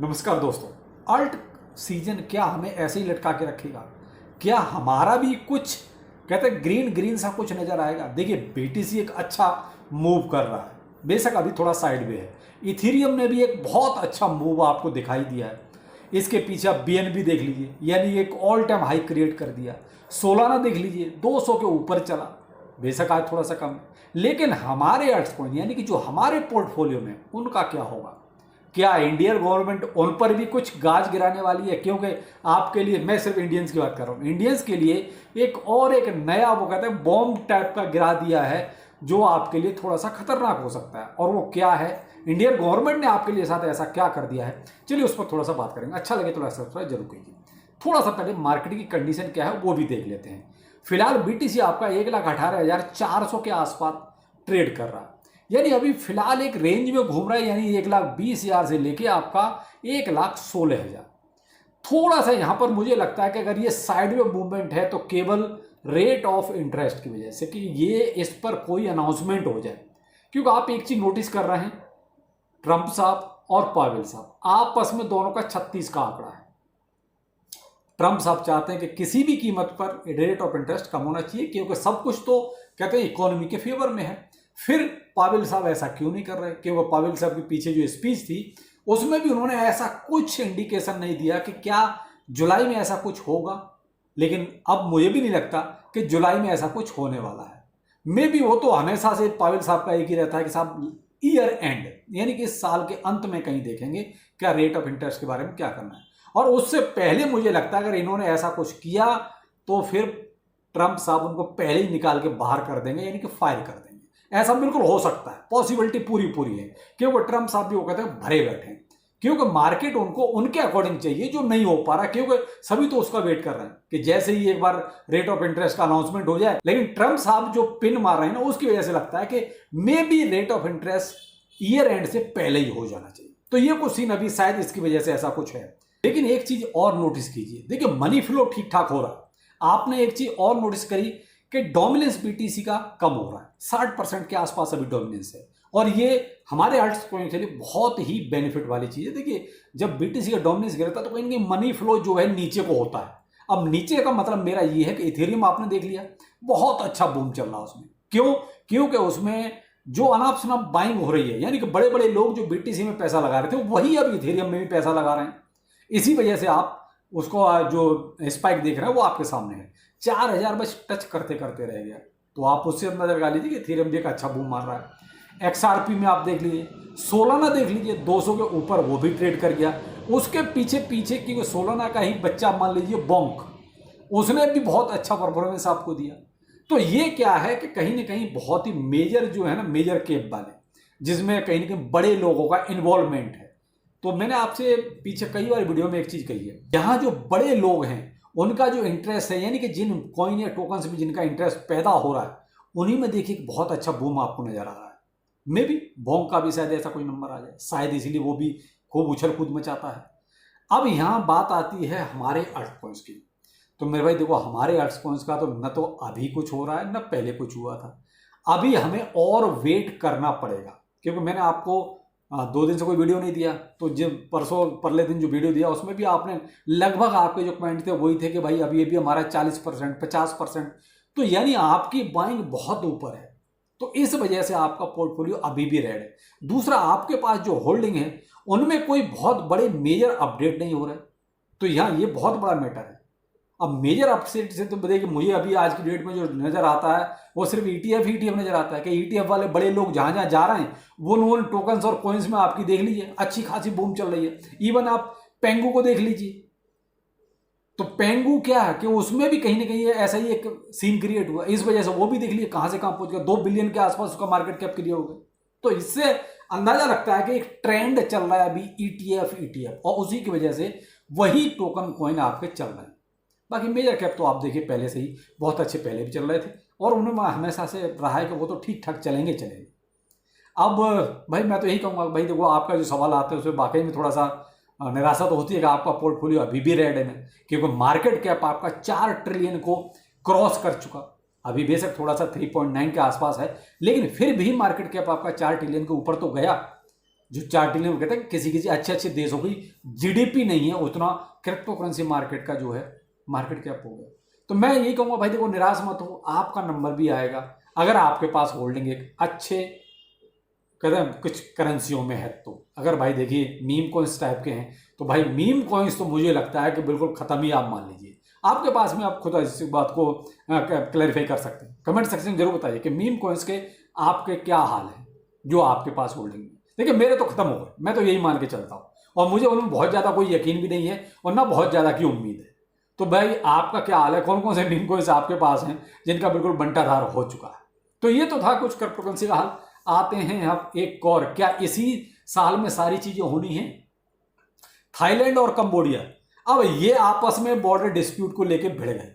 नमस्कार दोस्तों। Alt season क्या हमें ऐसे ही लटका के रखेगा? क्या हमारा भी कुछ कहते हैं ग्रीन ग्रीन सा कुछ नजर आएगा? देखिए, बीटीसी एक अच्छा मूव कर रहा है, बेशक अभी थोड़ा साइड में है। इथेरियम ने भी एक बहुत अच्छा मूव आपको दिखाई दिया है। इसके पीछे आप बीएनबी देख लीजिए, यानी एक ऑल टाइम हाई क्रिएट कर दिया। सोलाना देख लीजिए, 200 के ऊपर चला, बेशक आज थोड़ा सा कम है। लेकिन हमारे अल्ट्स कॉइन यानी कि जो हमारे पोर्टफोलियो में, उनका क्या होगा? क्या इंडियन गवर्नमेंट उन पर भी कुछ गाज गिराने वाली है? क्योंकि आपके लिए, मैं सिर्फ इंडियंस की बात कर रहा हूँ, इंडियंस के लिए एक नया वो कहते हैं बॉम्ब टाइप का गिरा दिया है, जो आपके लिए थोड़ा सा खतरनाक हो सकता है। और वो क्या है? इंडियन गवर्नमेंट ने आपके लिए साथ ऐसा क्या कर दिया है? चलिए उस पर थोड़ा सा बात करेंगे। अच्छा लगे तो सब्सक्राइब जरूर कीजिए। थोड़ा सा पहले मार्केट की कंडीशन क्या है वो भी देख लेते हैं। फिलहाल बीटीसी आपका 1,18,400 के आसपास ट्रेड कर रहा है, यानी अभी फिलहाल एक रेंज में घूम रहा है, यानी 1,20,000 से लेके आपका 1,16,000। थोड़ा सा यहां पर मुझे लगता है कि अगर ये साइड में मूवमेंट है तो केवल रेट ऑफ इंटरेस्ट की वजह से, कि ये इस पर कोई अनाउंसमेंट हो जाए। क्योंकि आप एक चीज नोटिस कर रहे हैं, ट्रंप साहब और पावेल साहब आपस में दोनों का 36 का आंकड़ा है। ट्रंप साहब चाहते हैं कि किसी भी कीमत पर रेट ऑफ इंटरेस्ट कम होना चाहिए, क्योंकि सब कुछ तो कहते हैं इकोनॉमी के फेवर में है। फिर पावेल साहब ऐसा क्यों नहीं कर रहे? क्योंकि पावेल साहब के पीछे जो स्पीच थी उसमें भी उन्होंने ऐसा कुछ इंडिकेशन नहीं दिया कि क्या जुलाई में ऐसा कुछ होगा। लेकिन अब मुझे भी नहीं लगता कि जुलाई में ऐसा कुछ होने वाला है। मे भी वो तो हमेशा से पावेल साहब का एक ही रहता है कि साहब ईयर एंड, यानी कि इस साल के अंत में कहीं देखेंगे क्या रेट ऑफ इंटरेस्ट के बारे में क्या करना है। और उससे पहले मुझे लगता है अगर इन्होंने ऐसा कुछ किया तो फिर ट्रंप साहब उनको पहले ही निकाल के बाहर कर देंगे, यानी कि फायर कर देंगे। ऐसा बिल्कुल हो सकता है, पॉसिबिलिटी पूरी है। क्योंकि ट्रंप साहब भी वो कहते हैं भरे बैठे हैं, क्योंकि मार्केट उनको उनके अकॉर्डिंग चाहिए, जो नहीं हो पा रहा। क्योंकि सभी तो उसका वेट कर रहे हैं कि जैसे ही एक बार रेट ऑफ इंटरेस्ट का अनाउंसमेंट हो जाए। लेकिन ट्रंप साहब जो पिन मार रहे हैं ना, उसकी वजह से लगता है कि may be rate of interest year and से पहले ही हो जाना चाहिए। तो ये कुछ सीन अभी शायद इसकी वजह से ऐसा कुछ है। लेकिन एक चीज और नोटिस कीजिए, देखिए मनी फ्लो ठीक ठाक हो रहा है। आपने एक चीज और नोटिस करी कि डोमिनेंस बीटीसी का कम हो रहा है, 60% के आसपास अभी डोमिनेंस है। और ये हमारे अल्ट्स कॉइन के लिए बहुत ही बेनिफिट वाली चीज है। देखिए, जब बीटीसी का डोमिनेंस गिरता है तो कहीं ना कहीं मनी फ्लो जो है नीचे को होता है। अब नीचे का मतलब मेरा ये है कि इथेरियम आपने देख लिया, बहुत अच्छा बूम चल रहा है उसमें। क्यों? क्योंकि उसमें जो अनाप शनाप बाइंग हो रही है, यानी कि बड़े बड़े लोग जो बीटीसी में पैसा लगा रहे थे वही अब इथेरियम में भी पैसा लगा रहे हैं। इसी वजह से आप उसको जो स्पाइक देख रहे हैं वो आपके सामने है। 4,000 बस टच करते करते रह गया, तो आप उससे अंदाजा लगा लीजिए कि इथेरियम भी एक अच्छा बूम मार रहा है। एक्सआरपी में आप देख लीजिए, सोलाना देख लीजिए, 200 के ऊपर वो भी ट्रेड कर गया। उसके पीछे पीछे की सोलाना का ही बच्चा मान लीजिए बोंक, उसने भी बहुत अच्छा परफॉर्मेंस आपको दिया। तो ये क्या है कि कहीं ना कहीं बहुत ही मेजर जो है ना, मेजर केप वाले, जिसमें कहीं ना कहीं बड़े लोगों का इन्वॉल्वमेंट है। तो मैंने आपसे पीछे कई बार वीडियो में एक चीज कही है, यहाँ जो बड़े लोग हैं उनका जो इंटरेस्ट है, यानी कि जिन कॉइन या टोकन्स में जिनका इंटरेस्ट पैदा हो रहा है, उन्हीं में देखिए बहुत अच्छा बूम आपको नजर आ रहा है। मे भी बोंग का भी शायद ऐसा कोई नंबर आ जाए, शायद इसीलिए वो भी खूब उछल कूद मचाता है। अब यहाँ बात आती है हमारे अल्ट कॉइन्स की। तो मेरे भाई देखो, हमारे अल्ट कॉइन्स का तो न तो अभी कुछ हो रहा है न पहले कुछ हुआ था। अभी हमें और वेट करना पड़ेगा, क्योंकि मैंने आपको 2 दिन से कोई वीडियो नहीं दिया। तो जब परसों परले दिन जो वीडियो दिया उसमें भी आपने लगभग आपके जो कमेंट थे वही थे कि भाई अभी अभी हमारा 40% 50%, तो यानी आपकी बाइंग बहुत ऊपर है। तो इस वजह से आपका पोर्टफोलियो अभी भी रेड है। दूसरा, आपके पास जो होल्डिंग है उनमें कोई बहुत बड़े मेजर अपडेट नहीं हो रहे, तो यहाँ ये बहुत बड़ा मैटर है। अब मेजर अपसेट से तो देखिए, मुझे अभी आज की डेट में जो नजर आता है वो सिर्फ ईटीएफ नजर आता है कि ईटीएफ वाले बड़े लोग जहां जहां जा रहे हैं वो टोकन्स और कॉइन्स में आपकी देख लीजिए अच्छी खासी बूम चल रही है। इवन आप पेंगू को देख लीजिए, तो पेंगू क्या है कि उसमें भी कहीं ना कहीं ऐसा ही एक सीन क्रिएट हुआ, इस वजह से वो भी देख लिए कहां से कहां पहुंच गया, 2 बिलियन के आसपास उसका मार्केट कैप क्लियर हो गया। तो इससे अंदाजा लगता है कि एक ट्रेंड चल रहा है अभी ईटीएफ, और उसी की वजह से वही टोकन कॉइन आपके चल रहे हैं। बाकी मेजर कैप तो आप देखिए पहले से ही बहुत अच्छे पहले भी चल रहे थे, और उन्होंने हमेशा से रहा है कि वो तो ठीक ठाक चलेंगे। अब भाई मैं तो यही कहूँगा, भाई देखो आपका जो सवाल आता है उसमें वाकई में थोड़ा सा निराशा तो होती है कि आपका पोर्टफोलियो अभी भी रेड है, क्योंकि मार्केट कैप आपका 4 ट्रिलियन को क्रॉस कर चुका। अभी बेशक थोड़ा सा 3.9 के आसपास है, लेकिन फिर भी मार्केट कैप आपका 4 ट्रिलियन के ऊपर तो गया। जो 4 ट्रिलियन कहते हैं किसी किसी अच्छे अच्छे देशों की जीडीपी नहीं है उतना क्रिप्टो करेंसी मार्केट का जो है मार्केट कैप हो गया। तो मैं यही कहूँगा भाई देखो निराश मत हो, आपका नंबर भी आएगा अगर आपके पास होल्डिंग एक अच्छे कहते हैं कुछ करेंसियों में है। तो अगर भाई देखिए मीम कॉइन्स टाइप के हैं तो भाई मीम कॉइन्स तो मुझे लगता है कि बिल्कुल ख़त्म ही आप मान लीजिए। आपके पास में आप खुद इस बात को क्लैरिफाई कर सकते हैं, कमेंट सेक्शन में जरूर बताइए कि मीम कॉइन्स के आपके क्या हाल है जो आपके पास होल्डिंग में। देखिए मेरे तो खत्म हो गए, मैं तो यही मान के चलता हूँ और मुझे उनमें बहुत ज़्यादा कोई यकीन भी नहीं है और ना बहुत ज़्यादा की उम्मीद है। तो भाई आपका क्या हाल है, कौन कौन से मीम कॉइन्स आपके पास हैं जिनका बिल्कुल बंटाधार हो चुका है। तो ये तो था कुछ क्रिप्टो करेंसी का हाल। आते हैं अब एक और, क्या इसी साल में सारी चीजें होनी है? थाईलैंड और कंबोडिया अब ये आपस में बॉर्डर डिस्प्यूट को लेकर भिड़ गए।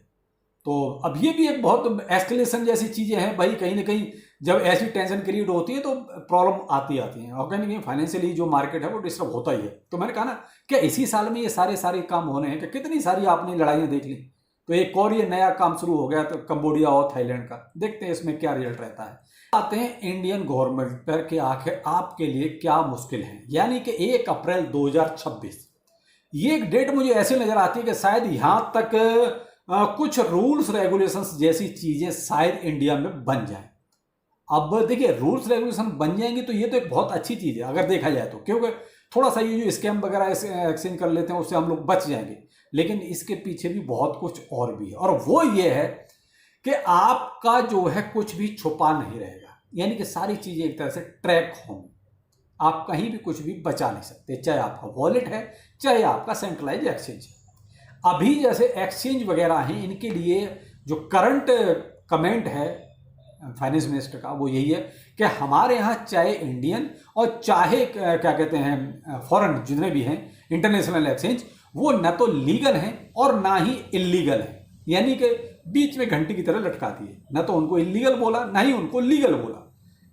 तो अब ये भी एक बहुत एस्केलेशन जैसी चीजें हैं भाई। कहीं ना कहीं जब ऐसी टेंशन क्रिएट होती है तो प्रॉब्लम आती हैं और कहीं ना कहीं फाइनेंशियली जो मार्केट है वो डिस्टर्ब होता ही है। तो मैंने कहा ना क्या इसी साल में ये सारे काम होने हैं, कि कितनी सारी आपने लड़ाइयाँ देख ली। तो एक और ये नया काम शुरू हो गया तो कंबोडिया और थाईलैंड का, देखते हैं इसमें क्या रिजल्ट रहता है। आते हैं इंडियन गवर्नमेंट पर कि आखिर आपके लिए क्या मुश्किल है, यानी कि 1 अप्रैल 2026 ये एक डेट मुझे ऐसे नजर आती है कि शायद यहां तक कुछ रूल्स रेगुलेशंस जैसी चीजें शायद इंडिया में बन जाए। अब देखिए रूल्स रेगुलेशन बन जाएंगे तो ये तो एक बहुत अच्छी चीज है अगर देखा जाए तो, क्योंकि थोड़ा सा ये जो स्कैम वगैरह एक्सचेंज कर लेते हैं उससे हम लोग बच जाएंगे। लेकिन इसके पीछे भी बहुत कुछ और भी है और वो ये है कि आपका जो है कुछ भी छुपा नहीं रहेगा, यानी कि सारी चीजें एक तरह से ट्रैक होंगी। आप कहीं भी कुछ भी बचा नहीं सकते, चाहे आपका वॉलेट है चाहे आपका सेंट्रलाइज एक्सचेंज है। अभी जैसे एक्सचेंज वगैरह हैं इनके लिए जो करंट कमेंट है फाइनेंस मिनिस्टर का वो यही है कि हमारे यहाँ चाहे इंडियन और चाहे क्या कहते हैं फॉरेन जितने भी हैं इंटरनेशनल एक्सचेंज वो न तो लीगल हैं और ना ही इलीगल है, यानी कि बीच में घंटी की तरह लटका दिए, न तो उनको इलीगल बोला ना ही उनको लीगल बोला।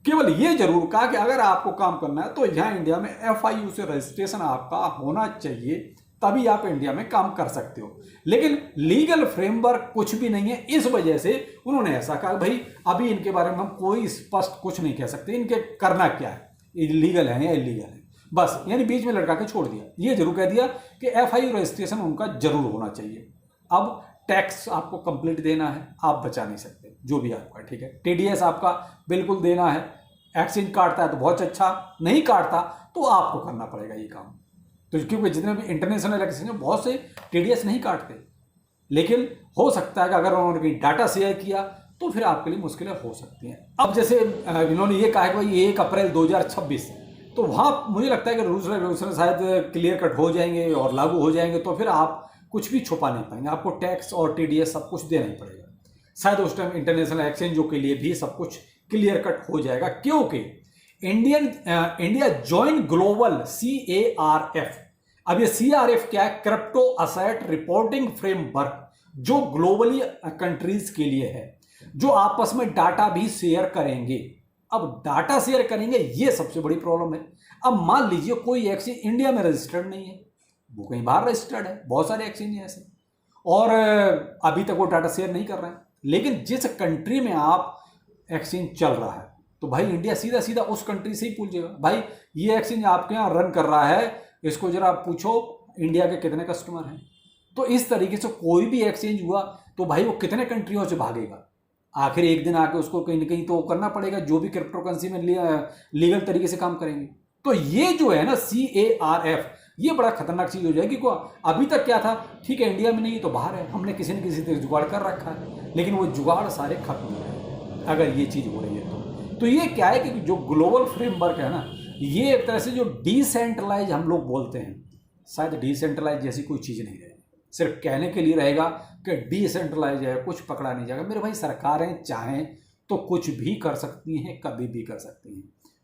केवल ये जरूर कहा कि अगर आपको काम करना है तो यहाँ इंडिया में FIU से रजिस्ट्रेशन आपका होना चाहिए, तभी आप इंडिया में काम कर सकते हो। लेकिन लीगल फ्रेमवर्क कुछ भी नहीं है, इस वजह से उन्होंने ऐसा कहा भाई अभी इनके बारे में हम कोई स्पष्ट कुछ नहीं कह सकते, इनके करना क्या है, इलीगल है या इलीगल है, बस यानी बीच में लटका के छोड़ दिया। ये जरूर कह दिया कि FIU रजिस्ट्रेशन उनका जरूर होना चाहिए। अब टैक्स आपको कंप्लीट देना है, आप बचा नहीं सकते जो भी आपका, ठीक है। TDS आपका बिल्कुल देना है, एक्सचेंज काटता है तो बहुत अच्छा, नहीं काटता तो आपको करना पड़ेगा ये काम। तो क्योंकि जितने भी इंटरनेशनल एक्सचेंज हैं बहुत से TDS नहीं काटते, लेकिन हो सकता है कि अगर उन्होंने कहीं डाटा शेयर किया तो फिर आपके लिए मुश्किलें हो सकती हैं। अब जैसे इन्होंने ये कहा है कि 1 अप्रैल 2026 तो वहाँ मुझे लगता है कि रूल्स रेगुलेशन शायद क्लियर कट हो जाएंगे और लागू हो जाएंगे, तो फिर आप कुछ भी छुपा नहीं पाएंगे, आपको टैक्स और TDS सब कुछ देना ही पड़ेगा। शायद उस टाइम इंटरनेशनल एक्सचेंजों के लिए भी सब कुछ क्लियर कट हो जाएगा, क्योंकि इंडिया ज्वाइन ग्लोबल CARF। अब ये CRF क्या है? क्रिप्टो असेट रिपोर्टिंग फ्रेमवर्क, जो ग्लोबली कंट्रीज के लिए है, जो आपस में डाटा भी शेयर करेंगे। अब डाटा शेयर करेंगे ये सबसे बड़ी प्रॉब्लम है। अब मान लीजिए कोई एक्सचेंज इंडिया में रजिस्टर्ड नहीं है, वो कहीं बाहर रजिस्टर्ड है, बहुत सारे एक्सचेंज हैं ऐसे, और अभी तक वो डाटा शेयर नहीं कर रहे हैं। लेकिन जिस कंट्री में आप एक्सचेंज चल रहा है तो भाई इंडिया सीधा सीधा उस कंट्री से ही पूछेगा, भाई ये एक्सचेंज आपके यहाँ रन कर रहा है, इसको जरा पूछो इंडिया के कितने कस्टमर हैं। तो इस तरीके से कोई भी एक्सचेंज हुआ तो भाई वो कितने कंट्रियों से भागेगा, आखिर एक दिन आके उसको कहीं ना कहीं तो करना पड़ेगा, जो भी क्रिप्टो करेंसी में लीगल तरीके से काम करेंगे। तो ये जो है ना CARF, ये बड़ा खतरनाक चीज हो जाएगी। अभी तक क्या था, ठीक है इंडिया में नहीं तो बाहर है, हमने किसी न किसी तरह जुगाड़ कर रखा है, लेकिन वो जुगाड़ सारे खत्म हो गए अगर ये चीज हो रही है तो ये क्या है कि जो ग्लोबल फ्रेमवर्क है ना, ये एक तरह से जो डिसेंट्रलाइज हम लोग बोलते हैं, शायद डिसेंट्रलाइज जैसी कोई चीज नहीं रहेगी, सिर्फ कहने के लिए रहेगा कि डिसेंट्रलाइज है, कुछ पकड़ा नहीं जाएगा। मेरे भाई सरकारें चाहें तो कुछ भी कर सकती हैं, कभी भी कर सकती हैं,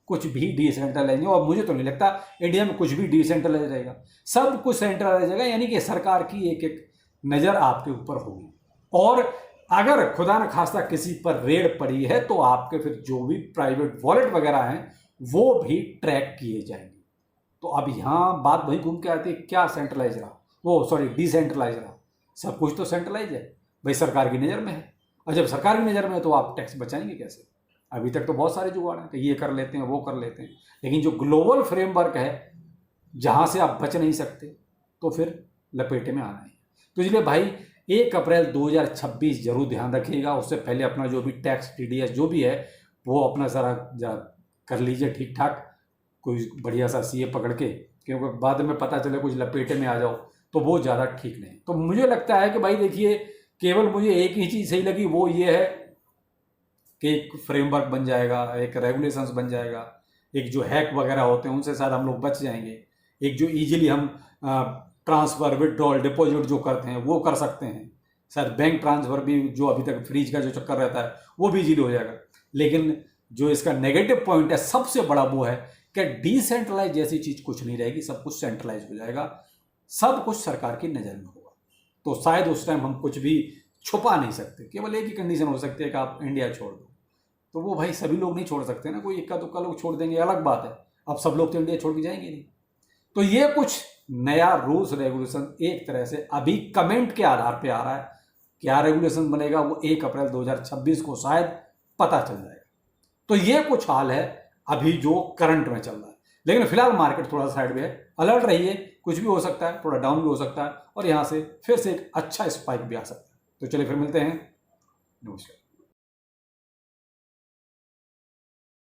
कुछ भी डिसेंट्रलाइज नहीं। और मुझे तो नहीं लगता इंडिया में कुछ भी डिसेंट्रलाइज रहेगा, सब कुछ सेंट्रलाइज रहेगा, यानी कि सरकार की एक एक नज़र आपके ऊपर होगी। और अगर खुदा न खास्ता किसी पर रेड पड़ी है तो आपके फिर जो भी प्राइवेट वॉलेट वगैरह हैं वो भी ट्रैक किए जाएंगे। तो अब यहाँ बात वही घूम के आती है, क्या सेंट्रलाइज रहा, वो सॉरी डिसेंट्रलाइज रहा, सब कुछ तो सेंट्रलाइज है भाई, सरकार की नज़र में है। और जब सरकार की नज़र में है तो आप टैक्स बचाएंगे कैसे? अभी तक तो बहुत सारे जुगाड़ हैं कि ये कर लेते हैं, वो कर लेते हैं, लेकिन जो ग्लोबल फ्रेमवर्क है जहाँ से आप बच नहीं सकते, तो फिर लपेटे में आना है। तो इसलिए भाई 1 अप्रैल 2026 जरूर ध्यान रखिएगा। उससे पहले अपना जो भी टैक्स TDS जो भी है वो अपना ज़रा कर लीजिए ठीक ठाक, कोई बढ़िया सा CA पकड़ के, क्योंकि बाद में पता चले कुछ लपेटे में आ जाओ तो वो ज़्यादा ठीक नहीं। तो मुझे लगता है कि भाई देखिए, केवल मुझे एक ही चीज़ सही लगी, वो ये है कि एक फ्रेमवर्क बन जाएगा, एक रेगुलेशंस बन जाएगा, एक जो हैक वगैरह होते हैं उनसे शायद हम लोग बच जाएंगे, एक जो ईजिली हम ट्रांसफ़र, विड्रॉल, डिपॉजिट जो करते हैं वो कर सकते हैं, शायद बैंक ट्रांसफ़र भी जो अभी तक फ्रीज का जो चक्कर रहता है वो भी ईजिली हो जाएगा। लेकिन जो इसका नेगेटिव पॉइंट है सबसे बड़ा वो है कि डिसेंट्रलाइज जैसी चीज़ कुछ नहीं रहेगी, सब कुछ सेंट्रलाइज हो जाएगा, सब कुछ सरकार की नज़र में होगा। तो शायद उस टाइम हम कुछ भी छुपा नहीं सकते, केवल एक ही कंडीशन हो सकती है कि आप इंडिया छोड़ दो। तो वो भाई सभी लोग नहीं छोड़ सकते ना, कोई इक्का दुक्का लोग छोड़ देंगे अलग बात है, अब सब लोग तो इंडिया छोड़ के जाएंगे नहीं। तो ये कुछ नया रूल्स रेगुलेशन एक तरह से अभी कमेंट के आधार पे आ रहा है, क्या रेगुलेशन बनेगा वो 1 अप्रैल 2026 को शायद पता चल जाएगा। तो ये कुछ हाल है अभी जो करंट में चल रहा है, लेकिन फिलहाल मार्केट थोड़ा साइड में है, अलर्ट रहिए, कुछ भी हो सकता है, थोड़ा डाउन भी हो सकता है और यहाँ से फिर से एक अच्छा स्पाइक भी आ सकता है। तो चलिए फिर मिलते हैं, नमस्कार।